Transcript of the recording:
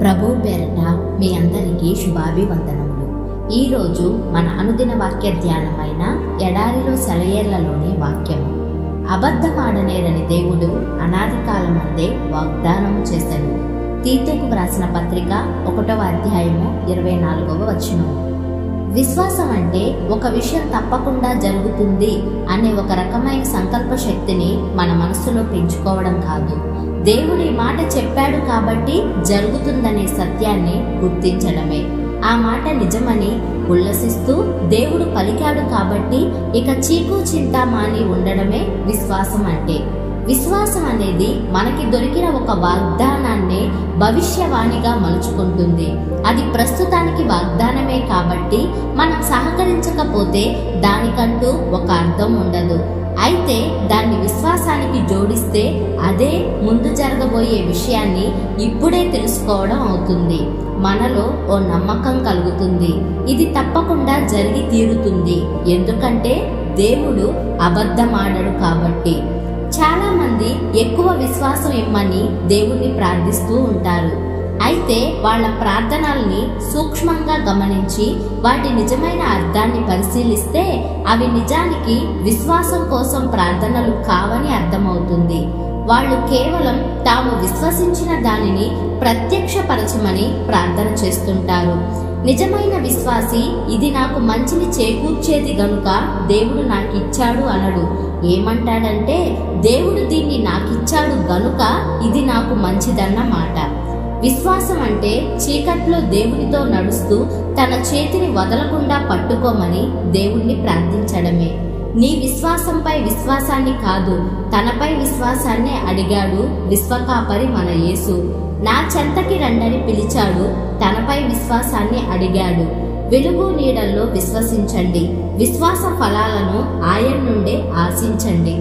ప్రభు పేరట మీ అందరికీ శుభాభివందనములు. ఈరోజు మన అనుదిన వాక్య ధ్యానమైన ఎడారిలో సెలయేళ్లలోని వాక్యము. అబద్ధమాడనేరని దేవుడు అనాది కాలమందే వాగ్దానము చేశాడు. తీతుకు వ్రాసిన పత్రిక 1వ అధ్యాయము 24వ వచనము. విశ్వాసం అంటే ఒక విషయం తప్పకుండా జరుగుతుంది అనే ఒక రకమైన సంకల్ప శక్తిని మన మనసులో పెంచుకోవడం కాదు. దేవుడు ఈ మాట చెప్పాడు కాబట్టి జరుగుతుందనే సత్యాన్ని గుర్తించడమే. ఆ మాట నిజమని ఉల్లసిస్తూ దేవుడు పలికాడు కాబట్టి ఇక చీకు చింత మాని ఉండడమే విశ్వాసం అంటే. విశ్వాసం అనేది మనకి దొరికిన ఒక వాగ్దానాన్ని భవిష్యవాణిగా మలుచుకుంటుంది. అది ప్రస్తుతానికి వాగ్దానమే కాబట్టి మనం సహకరించకపోతే దానికంటూ ఒక అర్థం ఉండదు. అయితే దాన్ని విశ్వాసానికి జోడిస్తే అదే ముందు జరగబోయే విషయాన్ని ఇప్పుడే తెలుసుకోవడం అవుతుంది. మనలో ఓ నమ్మకం కలుగుతుంది. ఇది తప్పకుండా జరిగి తీరుతుంది, ఎందుకంటే దేవుడు అబద్ధమాడడు కాబట్టి. చాలా మంది ఎక్కువ విశ్వాసం ఇమ్మని దేవుణ్ణి ప్రార్థిస్తూ ఉంటారు. అయితే వాళ్ళ ప్రార్థనల్ని సూక్ష్మంగా గమనించి వాటి నిజమైన అర్థాన్ని పరిశీలిస్తే అవి నిజానికి విశ్వాసం కోసం ప్రార్థనలు కావని అర్థమవుతుంది. వాళ్ళు కేవలం తాము విశ్వసించిన దానిని ప్రత్యక్షపరచమని ప్రార్థన చేస్తుంటారు. నిజమైన విశ్వాసి ఇది నాకు మంచిని చేకూర్చేది గనుక దేవుడు నాకు ఇచ్చాడు అనడు. ఏమంటాడంటే, దేవుడు దీన్ని నాకిచ్చాడు గనుక ఇది నాకు మంచిదన్నమాట. విశ్వాసం అంటే చీకట్లో దేవునితో నడుస్తూ తన చేతిని వదలకుండా పట్టుకోమని దేవుణ్ణి ప్రార్థించడమే. నీ విశ్వాసంపై విశ్వాసాన్ని కాదు, తనపై విశ్వాసాన్ని అడిగాడు విశ్వకాపరి మన యేసు. నా చెంతకి రండని పిలిచాడు, తనపై విశ్వాసాన్ని అడిగాడు. వెలుగు నీడల్లో విశ్వసించండి, విశ్వాస ఫలాలను ఆయన నుండే ఆశించండి.